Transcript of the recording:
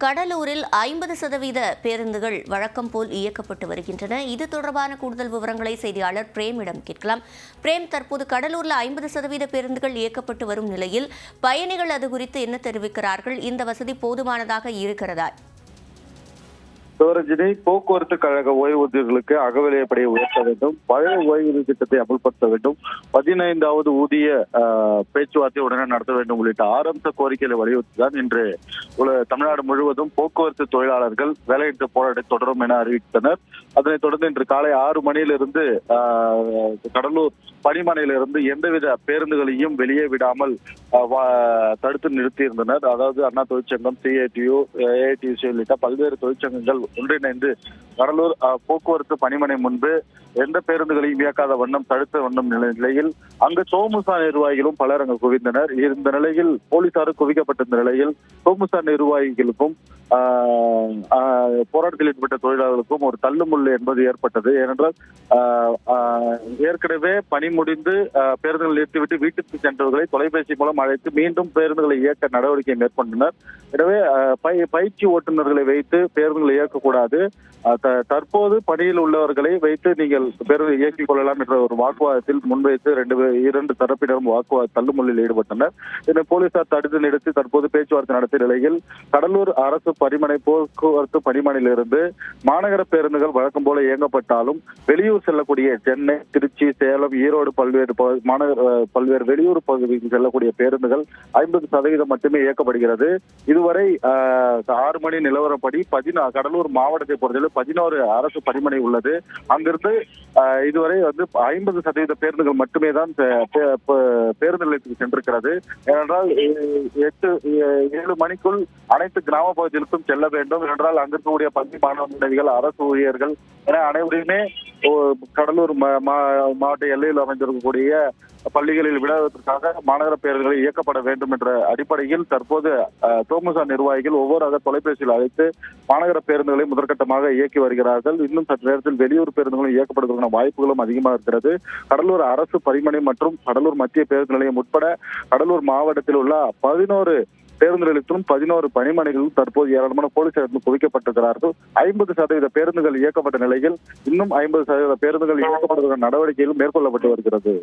கடலூரில் 50% பேருந்துகள் வழக்கம் போல் இயக்கப்பட்டு வருகின்றன. இது தொடர்பான கூடுதல் விவரங்களை செய்தியாளர் பிரேமிடம் கேட்கலாம். பிரேம், தற்போது கடலூரில் 50% பேருந்துகள் இயக்கப்பட்டு வரும் நிலையில் பயணிகள் அது குறித்து என்ன தெரிவிக்கிறார்கள்? இந்த வசதி போதுமானதாக இருக்கிறதா? சிவரஞ்சனி, போக்குவரத்து கழக ஓய்வூதியர்களுக்கு அகவிலைப்படியை உயர்த்த வேண்டும், பழைய ஓய்வூதிய திட்டத்தை அமல்படுத்த வேண்டும், 15வது ஊதிய பேச்சுவார்த்தை உடனே நடத்த வேண்டும் உள்ளிட்ட ஆரம்ப கோரிக்கைகளை வலியுறுத்திதான் இன்று தமிழ்நாடு முழுவதும் போக்குவரத்து தொழிலாளர்கள் வேலைநிறுத்த போராட்டத்தை தொடரும் என அறிவித்தனர். அதனைத் தொடர்ந்து இன்று காலை 6 மணியிலிருந்து கடலூர் பணிமனையிலிருந்து எந்தவித பேருந்துகளையும் வெளியே விடாமல் தடுத்து நிறுத்தியிருந்தனர். அதாவது அண்ணா தொழிற்சங்கம், சிஐடியு, ஏஐடியூசி உள்ளிட்ட பல்வேறு தொழிற்சங்கங்கள் ஒன்றிணைந்து கடலூர் போக்குவரத்து பணிமனை முன்பு எந்த பேருந்துகளையும் இயக்காத வண்ணம் தடுத்த வண்ணம் நிலையில் அங்கு சோமுசா நிர்வாகிகளும் பலர் அங்கு குவிந்தனர். இந்த நிலையில் போலீசாரும் குவிக்கப்பட்டிருந்த நிலையில் சோமுசா நிர்வாகிகளுக்கும் போராட்டத்தில் ஈடுபட்ட தொழிலாளர்களுக்கும் ஒரு தள்ளுமுள்ளு என்பது ஏற்பட்டது. ஏனென்றால் ஏற்கனவே பணி முடிந்து பேருந்துகள் நிறுத்திவிட்டு வீட்டுக்கு சென்றவர்களை தொலைபேசி மூலம் அழைத்து மீண்டும் பேருந்துகளை இயக்க நடவடிக்கை மேற்கொண்டனர். எனவே பயிற்சி ஓட்டுநர்களை வைத்து பேருந்துகளை இயக்கக்கூடாது, தற்போது பணியில் உள்ளவர்களை வைத்து நீங்கள் பேருந்து இயக்கிக் கொள்ளலாம் என்ற ஒரு வாக்குவாதத்தில் முன்வைத்து இரண்டு தரப்பினரும் தள்ளுமுள்ளில் ஈடுபட்டனர். இதனை போலீசார் தடுத்து நிறுத்தி தற்போது பேச்சுவார்த்தை நடத்திய நிலையில் கடலூர் அரசு பணிமனை போக்குவரத்து பணிமனையிலிருந்து மாநகர பேருந்துகள் வழக்கம் போல இயங்கப்பட்டாலும் வெளியூர் செல்லக்கூடிய சென்னை, திருச்சி, சேலம், ஈரோடு பல்வேறு வெளியூர் பகுதிக்கு செல்லக்கூடிய பேருந்துகள் 50% மட்டுமே இயக்கப்படுகிறது. இதுவரை 6 மணி நிலவரப்படி கடலூர் மாவட்டத்தை பொறுத்தவரை 11 அரசு பணிமனை உள்ளது. அங்கிருந்து இதுவரை 50% பேருந்துகள் மட்டுமே தான் பேருந்து நிலையத்துக்கு சென்றிருக்கிறது. ஏனென்றால் 7 மணிக்குள் அனைத்து கிராம பகுதிகளுக்கும் செல்ல வேண்டும். ஏனென்றால் அங்கிருக்கக்கூடிய பள்ளி மாணவ மாணவிகள், அரசு ஊழியர்கள் என அனைவரையுமே கடலூர் மாவட்ட எல்லையில் அமைந்திருக்கக்கூடிய பள்ளிகளில் விடுவதற்காக மாநகர பேருந்துகளை இயக்கப்பட வேண்டும் என்ற அடிப்படையில் தற்போது தோமுசா நிர்வாகிகள் ஒவ்வொரு தொலைபேசியில் அழைத்து மாநகர பேருந்துகளை முதற்கட்டமாக இயக்கி வருகிறார்கள். இன்னும் சற்று நேரத்தில் வெளியூர் பேருந்துகளும் இயக்கப்படுவதற்கான வாய்ப்புகளும் அதிகமாக இருக்கிறது. கடலூர் அரசு பணிமனை மற்றும் கடலூர் மத்திய பேருந்து நிலையம் உட்பட கடலூர் மாவட்டத்தில் உள்ள 11 பேருந்து நிலையத்திலும் 11 பணிமனைகளும் தற்போது ஏராளமான போலீசார் குவிக்கப்பட்டிருக்கிறார்கள். 50% பேருந்துகள் இயக்கப்பட்ட நிலையில் இன்னும் 50% பேருந்துகள் இயக்கப்படுவதற்கான நடவடிக்கைகள் மேற்கொள்ளப்பட்டு வருகிறது.